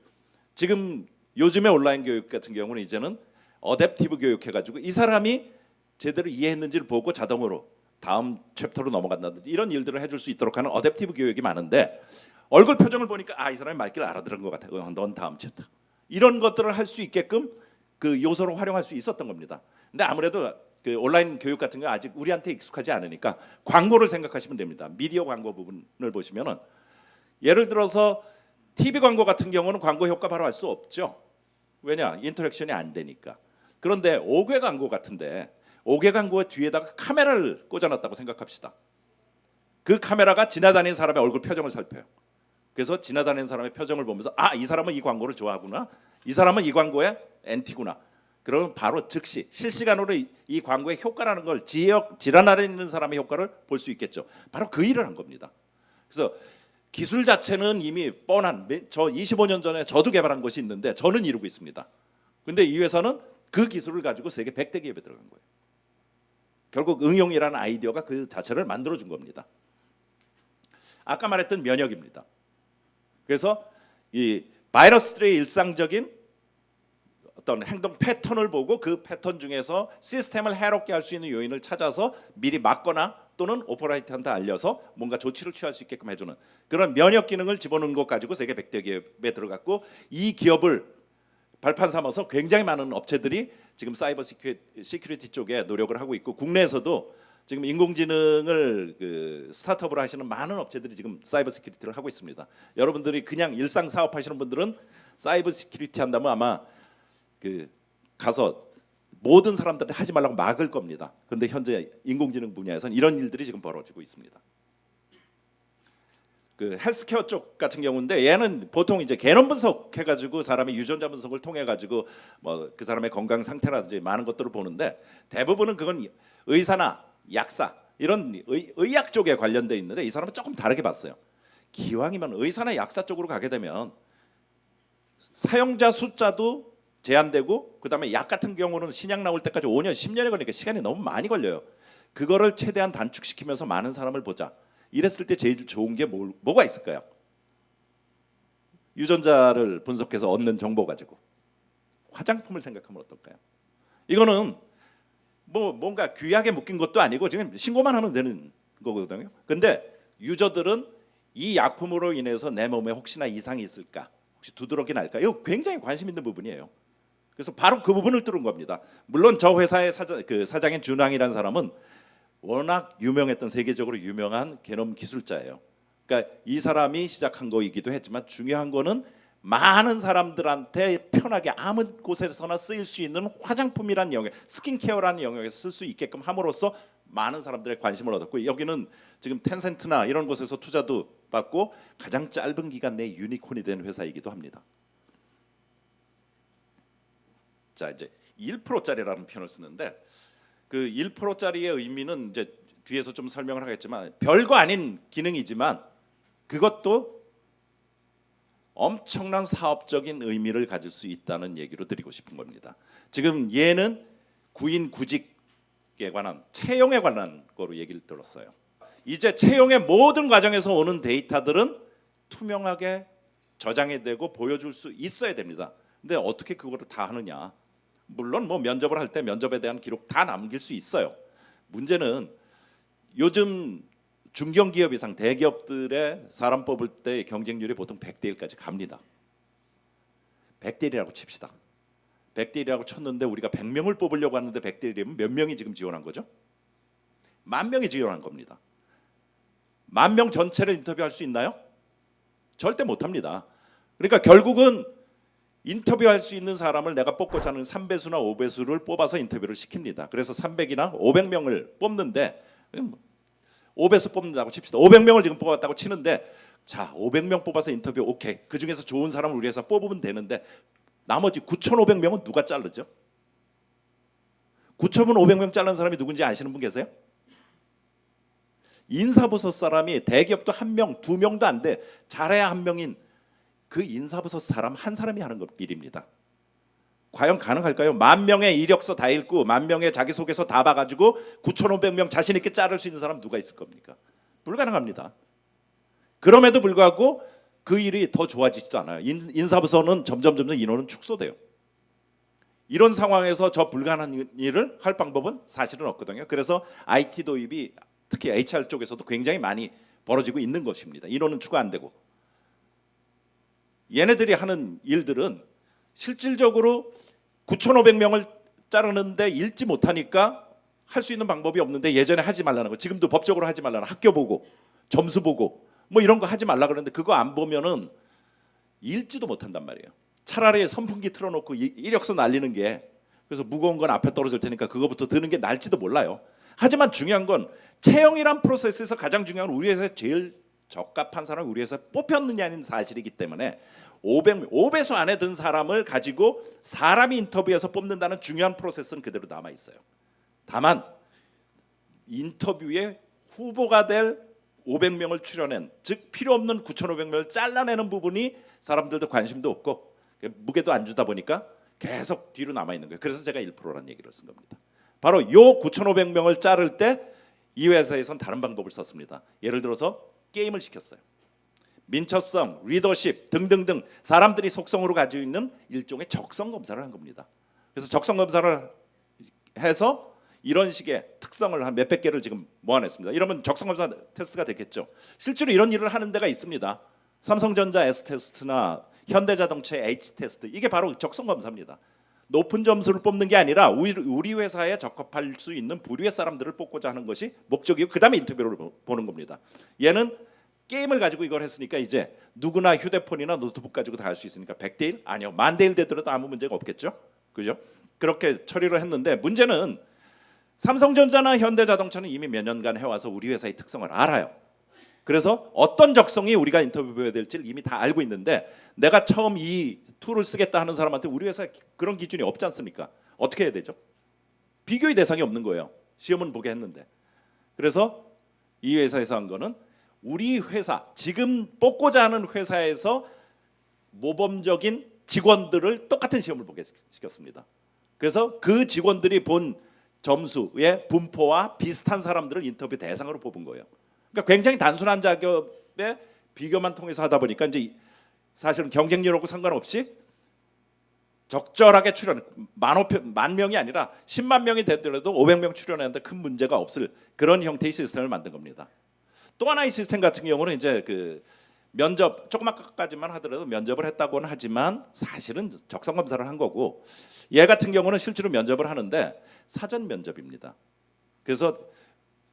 지금 요즘의 온라인 교육 같은 경우는 이제는 어댑티브 교육 해가지고 이 사람이 제대로 이해했는지를 보고 자동으로 다음 챕터로 넘어간다든지 이런 일들을 해줄 수 있도록 하는 어댑티브 교육이 많은데, 얼굴 표정을 보니까 이 사람이 말귀를 알아들은 것 같아. 넌 다음 챕터. 이런 것들을 할 수 있게끔 그 요소로 활용할 수 있었던 겁니다. 근데 아무래도 그 온라인 교육 같은 거 아직 우리한테 익숙하지 않으니까 광고를 생각하시면 됩니다. 미디어 광고 부분을 보시면은, 예를 들어서 TV 광고 같은 경우는 광고 효과 바로 알 수 없죠. 왜냐? 인터랙션이 안 되니까. 그런데 5개 광고 같은데 5개 광고의 뒤에다가 카메라를 꽂아놨다고 생각합시다. 그 카메라가 지나다니는 사람의 얼굴 표정을 살펴요. 그래서 지나다니는 사람의 표정을 보면서 이 사람은 이 광고를 좋아하구나, 이 사람은 이 광고의 엔티구나. 그러면 바로 즉시 실시간으로 이 광고의 효과라는 걸, 지나다니는 있는 사람의 효과를 볼 수 있겠죠. 바로 그 일을 한 겁니다. 그래서 기술 자체는 이미 뻔한, 저 25년 전에 저도 개발한 것이 있는데 저는 이루고 있습니다. 근데 이 회사는 그 기술을 가지고 세계 100대 기업에 들어간 거예요. 결국 응용이라는 아이디어가 그 자체를 만들어준 겁니다. 아까 말했던 면역입니다. 그래서 이 바이러스들의 일상적인 어떤 행동 패턴을 보고 그 패턴 중에서 시스템을 해롭게 할 수 있는 요인을 찾아서 미리 막거나 또는 오퍼레이터한테 알려서 뭔가 조치를 취할 수 있게끔 해주는 그런 면역 기능을 집어넣은 것 가지고 세계 100대 기업에 들어갔고, 이 기업을 발판 삼아서 굉장히 많은 업체들이 지금 사이버 시큐리티 쪽에 노력을 하고 있고, 국내에서도 지금 인공지능을 그 스타트업으로 하시는 많은 업체들이 지금 사이버 시큐리티를 하고 있습니다. 여러분들이 그냥 일상 사업 하시는 분들은 사이버 시큐리티 한다면 아마 그 가서 모든 사람들한테 하지 말라고 막을 겁니다. 그런데 현재 인공지능 분야에서는 이런 일들이 지금 벌어지고 있습니다. 그 헬스케어 쪽 같은 경우인데, 얘는 보통 이제 게놈 분석해가지고 사람의 유전자 분석을 통해가지고 뭐 그 사람의 건강 상태라든지 많은 것들을 보는데, 대부분은 그건 의사나 약사 이런 의학 쪽에 관련돼 있는데, 이 사람은 조금 다르게 봤어요. 기왕이면 의사나 약사 쪽으로 가게 되면 사용자 숫자도 제한되고, 그다음에 약 같은 경우는 신약 나올 때까지 5년, 10년이 걸리니까 시간이 너무 많이 걸려요. 그거를 최대한 단축시키면서 많은 사람을 보자. 이랬을 때 제일 좋은 게 뭐가 있을까요? 유전자를 분석해서 얻는 정보 가지고 화장품을 생각하면 어떨까요? 이거는 뭐 뭔가 귀하게 묶인 것도 아니고 지금 신고만 하면 되는 거거든요. 근데 유저들은 이 약품으로 인해서 내 몸에 혹시나 이상이 있을까, 혹시 두드러기 날까, 이거 굉장히 관심 있는 부분이에요. 그래서 바로 그 부분을 뚫은 겁니다. 물론 저 회사의 사장인 준왕이라는 사람은 워낙 유명했던, 세계적으로 유명한 게놈 기술자예요. 그러니까 이 사람이 시작한 거이기도 했지만, 중요한 거는 많은 사람들한테 편하게 아무 곳에서나 쓰일 수 있는 화장품이란 영역, 스킨케어라는 영역에서 쓸 수 있게끔 함으로써 많은 사람들의 관심을 얻었고, 여기는 지금 텐센트나 이런 곳에서 투자도 받고 가장 짧은 기간 내 유니콘이 된 회사이기도 합니다. 자, 이제 1%짜리라는 표현을 쓰는데 그 1%짜리의 의미는 이제 뒤에서 좀 설명을 하겠지만 별거 아닌 기능이지만 그것도 엄청난 사업적인 의미를 가질 수 있다는 얘기로 드리고 싶은 겁니다. 지금 얘는 구인 구직에 관한 채용에 관한 거로 얘기를 들었어요. 이제 채용의 모든 과정에서 오는 데이터들은 투명하게 저장이 되고 보여줄 수 있어야 됩니다. 근데 어떻게 그거를 다 하느냐? 물론 뭐 면접을 할 때 면접에 대한 기록 다 남길 수 있어요. 문제는 요즘 중견기업 이상 대기업들의 사람 뽑을 때 경쟁률이 보통 100대 1까지 갑니다. 100대 1이라고 칩시다. 100대 1이라고 쳤는데 우리가 100명을 뽑으려고 하는데 100대 1이면 몇 명이 지금 지원한 거죠? 10,000명이 지원한 겁니다. 10,000명 전체를 인터뷰할 수 있나요? 절대 못합니다. 그러니까 결국은 인터뷰할 수 있는 사람을 내가 뽑고자 하는 3배수나 5배수를 뽑아서 인터뷰를 시킵니다. 그래서 300이나 500명을 뽑는데 5배수 뽑는다고 칩시다. 500명을 지금 뽑았다고 치는데 자 500명 뽑아서 인터뷰 오케이. 그중에서 좋은 사람을 우리 회사 뽑으면 되는데 나머지 9,500명은 누가 자르죠? 9,500명 자른 사람이 누군지 아시는 분 계세요? 인사부서 사람이 대기업도 1명, 2명도 안 돼. 잘해야 1명인 그 인사부서 사람 한 사람이 하는 일입니다. 과연 가능할까요? 10,000명의 이력서 다 읽고 10,000명의 자기소개서 다 봐가지고 9,500명 자신 있게 자를 수 있는 사람 누가 있을 겁니까? 불가능합니다. 그럼에도 불구하고 그 일이 더 좋아지지도 않아요. 인사부서는 점점 인원은 축소돼요. 이런 상황에서 저 불가능한 일을 할 방법은 사실은 없거든요. 그래서 IT 도입이 특히 HR 쪽에서도 굉장히 많이 벌어지고 있는 것입니다. 인원은 추가 안 되고. 얘네들이 하는 일들은 실질적으로 9,500명을 자르는데 읽지 못하니까 할 수 있는 방법이 없는데 예전에 하지 말라는 거, 지금도 법적으로 하지 말라는 학교 보고 점수 보고 뭐 이런 거 하지 말라 그러는데 그거 안 보면은 읽지도 못한단 말이에요. 차라리 선풍기 틀어놓고 이력서 날리는 게 그래서 무거운 건 앞에 떨어질 테니까 그거부터 드는 게 날지도 몰라요. 하지만 중요한 건 채용이란 프로세스에서 가장 중요한 건 우리 회사에 제일 적합한 사람을 우리 회사에 뽑혔느냐는 사실이기 때문에 5배수 안에 든 사람을 가지고 사람이 인터뷰에서 뽑는다는 중요한 프로세스는 그대로 남아 있어요. 다만 인터뷰에 후보가 될 500명을 출연한 즉 필요 없는 9,500명을 잘라내는 부분이 사람들도 관심도 없고 무게도 안 주다 보니까 계속 뒤로 남아 있는 거예요. 그래서 제가 1%라는 얘기를 쓴 겁니다. 바로 요 9,500명을 자를 때 이 회사에선 다른 방법을 썼습니다. 예를 들어서 게임을 시켰어요. 민첩성, 리더십 등등등 사람들이 속성으로 가지고 있는 일종의 적성 검사를 한 겁니다. 그래서 적성 검사를 해서 이런 식의 특성을 한 몇백 개를 지금 모아냈습니다. 이러면 적성 검사 테스트가 됐겠죠. 실제로 이런 일을 하는 데가 있습니다. 삼성전자 S 테스트나 현대자동차의 H 테스트, 이게 바로 적성 검사입니다. 높은 점수를 뽑는 게 아니라 우리 회사에 적합할 수 있는 부류의 사람들을 뽑고자 하는 것이 목적이고 그 다음에 인터뷰를 보는 겁니다. 얘는 게임을 가지고 이걸 했으니까 이제 누구나 휴대폰이나 노트북 가지고 다 할 수 있으니까 100대 1? 아니요. 10,000대 1 되더라도 아무 문제가 없겠죠. 그죠? 그렇게 처리를 했는데 문제는 삼성전자나 현대자동차는 이미 몇 년간 해와서 우리 회사의 특성을 알아요. 그래서 어떤 적성이 우리가 인터뷰해야 될지를 이미 다 알고 있는데 내가 처음 이 툴을 쓰겠다 하는 사람한테 우리 회사에 그런 기준이 없지 않습니까? 어떻게 해야 되죠? 비교의 대상이 없는 거예요. 시험은 보게 했는데. 그래서 이 회사에서 한 거는 우리 회사, 지금 뽑고자 하는 회사에서 모범적인 직원들을 똑같은 시험을 보게 시켰습니다. 그래서 그 직원들이 본 점수의 분포와 비슷한 사람들을 인터뷰 대상으로 뽑은 거예요. 그러니까 굉장히 단순한 작업에 비교만 통해서 하다 보니까 이제 사실은 경쟁률하고 상관없이 적절하게 출연 10,000명이 아니라 10만 명이 되더라도 500명 출연하는데 큰 문제가 없을 그런 형태의 시스템을 만든 겁니다. 또 하나의 시스템 같은 경우는 이제 그 면접 조그맣게까지만 하더라도 면접을 했다고는 하지만 사실은 적성 검사를 한 거고 얘 같은 경우는 실제로 면접을 하는데 사전 면접입니다. 그래서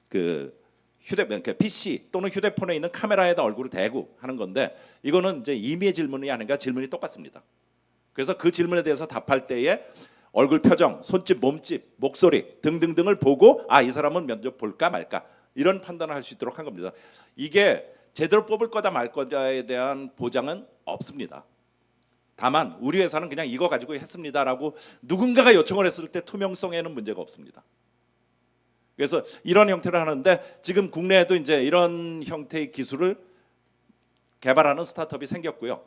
그 그러니까 PC 또는 휴대폰에 있는 카메라에다 얼굴을 대고 하는 건데 이거는 이제 임의의 질문이 아닌가 질문이 똑같습니다. 그래서 그 질문에 대해서 답할 때에 얼굴 표정, 손짓, 몸짓, 목소리 등등등을 보고 아, 이 사람은 면접 볼까 말까 이런 판단을 할 수 있도록 한 겁니다. 이게 제대로 뽑을 거다 말 거다에 대한 보장은 없습니다. 다만 우리 회사는 그냥 이거 가지고 했습니다라고 누군가가 요청을 했을 때 투명성에는 문제가 없습니다. 그래서 이런 형태를 하는데 지금 국내에도 이제 이런 형태의 기술을 개발하는 스타트업이 생겼고요.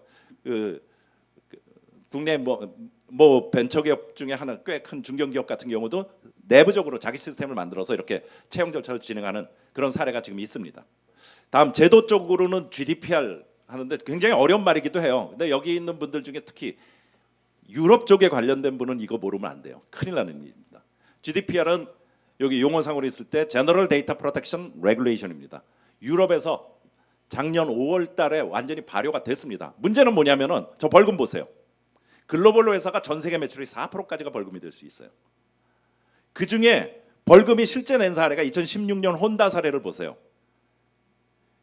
국내 뭐 벤처기업 중에 하나 꽤 큰 중견기업 같은 경우도 내부적으로 자기 시스템을 만들어서 이렇게 채용 절차를 진행하는 그런 사례가 지금 있습니다. 다음 제도 쪽으로는 GDPR 하는데 굉장히 어려운 말이기도 해요. 근데 여기 있는 분들 중에 특히 유럽 쪽에 관련된 분은 이거 모르면 안 돼요. 큰일 나는 일입니다. GDPR은 여기 용어상으로 있을 때 General Data Protection Regulation입니다. 유럽에서 작년 5월 달에 완전히 발효가 됐습니다. 문제는 뭐냐면은 저 벌금 보세요. 글로벌 회사가 전 세계 매출의 4%까지가 벌금이 될 수 있어요. 그중에 벌금이 실제 낸 사례가 2016년 혼다 사례를 보세요.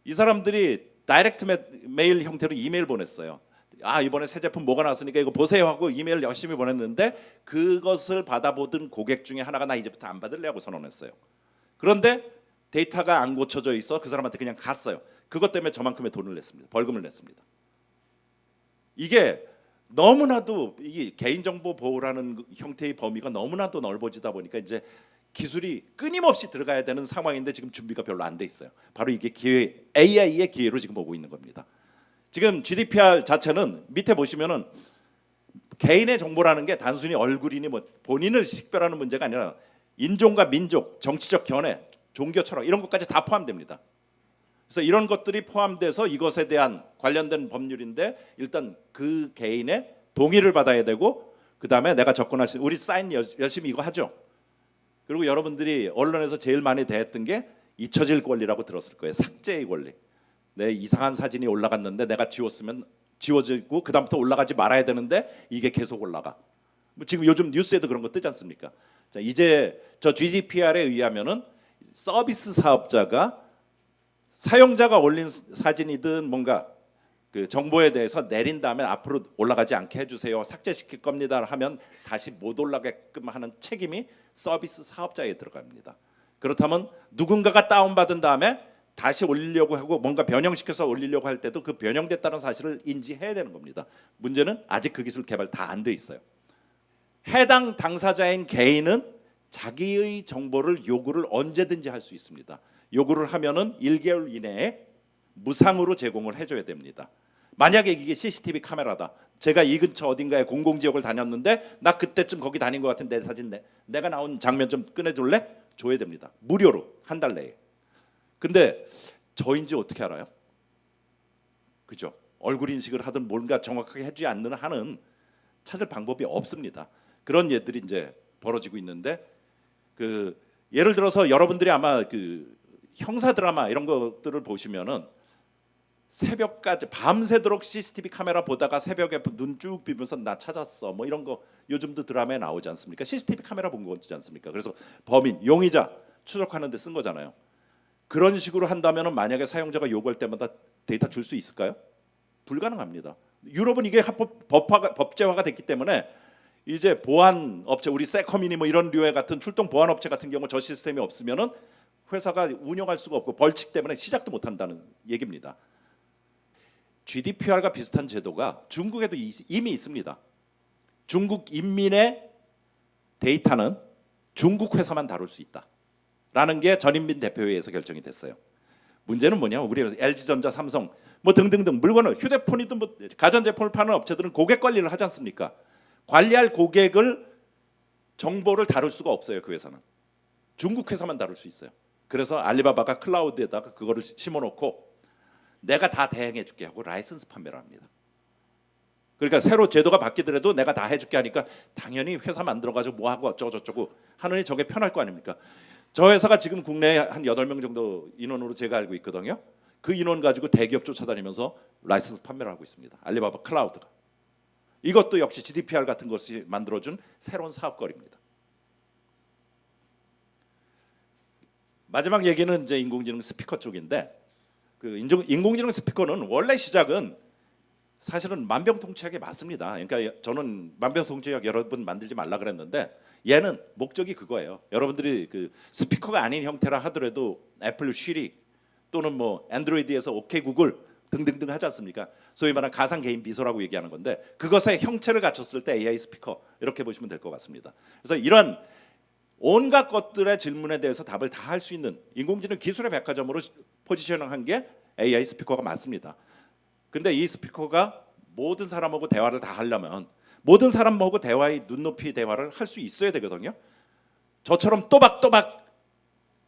이 사람들이 다이렉트 메일 형태로 이메일 보냈어요. 아, 이번에 새 제품 뭐가 나왔으니까 이거 보세요 하고 이메일 열심히 보냈는데 그것을 받아보던 고객 중에 하나가 나 이제부터 안 받을래 하고 선언했어요. 그런데 데이터가 안 고쳐져 있어 그 사람한테 그냥 갔어요. 그것 때문에 저만큼의 돈을 냈습니다. 벌금을 냈습니다. 이게 너무나도 이 개인정보 보호라는 형태의 범위가 너무나도 넓어지다 보니까 이제 기술이 끊임없이 들어가야 되는 상황인데 지금 준비가 별로 안 돼 있어요. 바로 이게 기회, AI의 기회로 지금 보고 있는 겁니다. 지금 GDPR 자체는 밑에 보시면은 개인의 정보라는 게 단순히 얼굴이니 뭐 본인을 식별하는 문제가 아니라 인종과 민족, 정치적 견해, 종교 철학 이런 것까지 다 포함됩니다. 그래서 이런 것들이 포함돼서 이것에 대한 관련된 법률인데 일단 그 개인의 동의를 받아야 되고 그 다음에 내가 접근할 수 우리 사인 열심히 이거 하죠. 그리고 여러분들이 언론에서 제일 많이 대했던 게 잊혀질 권리라고 들었을 거예요. 삭제의 권리. 내 이상한 사진이 올라갔는데 내가 지웠으면 지워지고 그 다음부터 올라가지 말아야 되는데 이게 계속 올라가. 뭐 지금 요즘 뉴스에도 그런 거 뜨지 않습니까? 자, 이제 저 GDPR에 의하면은 서비스 사업자가 사용자가 올린 사진이든 뭔가 그 정보에 대해서 내린 다음에 앞으로 올라가지 않게 해주세요. 삭제시킬 겁니다. 하면 다시 못 올라가게끔 하는 책임이 서비스 사업자에 들어갑니다. 그렇다면 누군가가 다운받은 다음에 다시 올리려고 하고 뭔가 변형시켜서 올리려고 할 때도 그 변형됐다는 사실을 인지해야 되는 겁니다. 문제는 아직 그 기술 개발 다 안 돼 있어요. 해당 당사자인 개인은 자기의 정보를 요구를 언제든지 할 수 있습니다. 요구를 하면은 1개월 이내에 무상으로 제공을 해줘야 됩니다. 만약에 이게 CCTV 카메라다. 제가 이 근처 어딘가에 공공지역을 다녔는데 나 그때쯤 거기 다닌 것 같은 내 사진 내가 나온 장면 좀 꺼내줄래? 줘야 됩니다. 무료로 한 달 내에. 근데 저인지 어떻게 알아요? 그죠? 얼굴 인식을 하든 뭔가 정확하게 해주지 않는 한은 찾을 방법이 없습니다. 그런 예들이 이제 벌어지고 있는데 그 예를 들어서 여러분들이 아마 그 형사 드라마 이런 것들을 보시면은 새벽까지 밤새도록 CCTV 카메라 보다가 새벽에 눈 쭉 비면서 나 찾았어 뭐 이런 거 요즘도 드라마에 나오지 않습니까? CCTV 카메라 본 거지 않습니까? 그래서 범인, 용의자 추적하는 데 쓴 거잖아요. 그런 식으로 한다면은 만약에 사용자가 요구할 때마다 데이터 줄 수 있을까요? 불가능합니다. 유럽은 이게 법제화가 됐기 때문에 이제 보안 업체 우리 세커미니 뭐 이런 류의 같은 출동 보안 업체 같은 경우 저 시스템이 없으면은 회사가 운영할 수가 없고 벌칙 때문에 시작도 못 한다는 얘기입니다. GDPR과 비슷한 제도가 중국에도 이미 있습니다. 중국 인민의 데이터는 중국 회사만 다룰 수 있다라는 게 전인민 대표회의에서 결정이 됐어요. 문제는 뭐냐면 우리 LG전자, 삼성 뭐 등등등 물건을 휴대폰이든 뭐 가전제품을 파는 업체들은 고객 관리를 하지 않습니까? 관리할 고객을 정보를 다룰 수가 없어요. 그 회사는 중국 회사만 다룰 수 있어요. 그래서 알리바바가 클라우드에다가 그거를 심어놓고 내가 다 대행해 줄게 하고 라이선스 판매를 합니다. 그러니까 새로 제도가 바뀌더라도 내가 다 해줄게 하니까 당연히 회사 만들어가지고 뭐하고 어쩌고저쩌고 하느니 저게 편할 거 아닙니까? 저 회사가 지금 국내에 한 8명 정도 인원으로 제가 알고 있거든요. 그 인원 가지고 대기업 쫓아다니면서 라이선스 판매를 하고 있습니다. 알리바바 클라우드가. 이것도 역시 GDPR 같은 것이 만들어준 새로운 사업거리입니다. 마지막 얘기는 이제 인공지능 스피커 쪽인데 그 인공지능 스피커는 원래 시작은 사실은 만병통치약이 맞습니다. 그러니까 저는 만병통치약 여러분 만들지 말라 그랬는데 얘는 목적이 그거예요. 여러분들이 그 스피커가 아닌 형태라 하더라도 애플 시리 또는 뭐 안드로이드에서 오케이 구글 등등등 하지 않습니까? 소위 말하는 가상 개인 비서라고 얘기하는 건데 그것의 형체를 갖췄을 때 AI 스피커 이렇게 보시면 될 것 같습니다. 그래서 이런 온갖 것들의 질문에 대해서 답을 다 할 수 있는 인공지능 기술의 백화점으로 포지셔닝한 게 AI 스피커가 맞습니다. 근데 이 스피커가 모든 사람하고 대화를 다 하려면 모든 사람하고 대화의 눈높이 대화를 할 수 있어야 되거든요. 저처럼 또박또박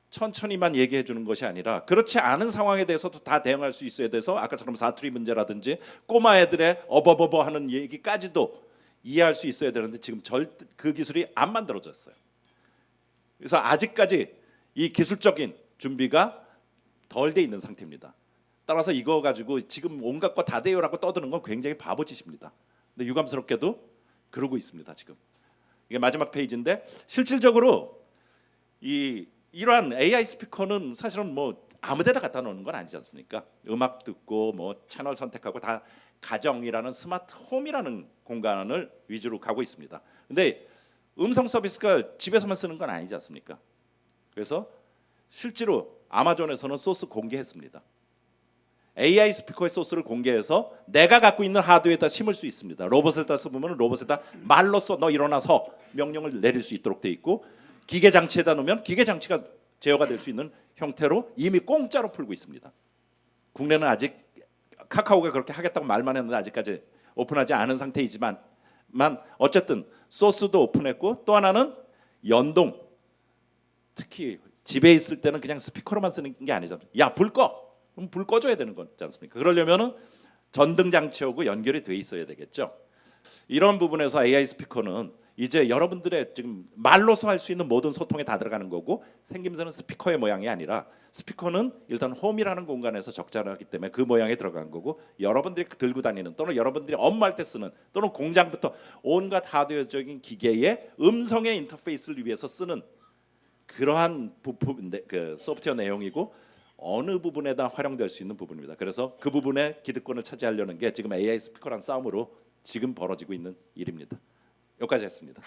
천천히만 얘기해 주는 것이 아니라 그렇지 않은 상황에 대해서도 다 대응할 수 있어야 돼서 아까처럼 사투리 문제라든지 꼬마 애들의 어버버버 하는 얘기까지도 이해할 수 있어야 되는데 지금 절대 그 기술이 안 만들어졌어요. 그래서 아직까지 이 기술적인 준비가 덜 돼 있는 상태입니다. 따라서 이거 가지고 지금 온갖 거 다 돼요라고 떠드는 건 굉장히 바보짓입니다. 근데 유감스럽게도 그러고 있습니다. 지금 이게 마지막 페이지인데 실질적으로 이러한 AI 스피커는 사실은 뭐 아무데나 갖다 놓는 건 아니지 않습니까? 음악 듣고 뭐 채널 선택하고 다 가정이라는 스마트 홈이라는 공간을 위주로 가고 있습니다. 근데 음성 서비스가 집에서만 쓰는 건 아니지 않습니까? 그래서 실제로 아마존에서는 소스 공개했습니다. AI 스피커의 소스를 공개해서 내가 갖고 있는 하드웨어에다 심을 수 있습니다. 로봇에다 써보면 로봇에다 말로써 너 일어나서 명령을 내릴 수 있도록 돼 있고 기계 장치에다 놓으면 기계 장치가 제어가 될 수 있는 형태로 이미 공짜로 풀고 있습니다. 국내는 아직 카카오가 그렇게 하겠다고 말만 했는데 아직까지 오픈하지 않은 상태이지만 어쨌든 소스도 오픈했고 또 하나는 연동. 특히 집에 있을 때는 그냥 스피커로만 쓰는 게 아니잖아요. 야, 불 꺼. 그럼 불 꺼줘야 되는 거지 않습니까? 그러려면은 전등 장치하고 연결이 돼 있어야 되겠죠. 이런 부분에서 AI 스피커는 이제 여러분들의 지금 말로서 할 수 있는 모든 소통에 다 들어가는 거고 생김새는 스피커의 모양이 아니라 스피커는 일단 홈이라는 공간에서 적절하기 때문에 그 모양에 들어간 거고 여러분들이 들고 다니는 또는 여러분들이 업무할 때 쓰는 또는 공장부터 온갖 하드웨어적인 기계의 음성의 인터페이스를 위해서 쓰는 그러한 부분 그 소프트웨어 내용이고 어느 부분에다 활용될 수 있는 부분입니다. 그래서 그 부분에 기득권을 차지하려는 게 지금 AI 스피커란 싸움으로 지금 벌어지고 있는 일입니다. 여기까지 했습니다.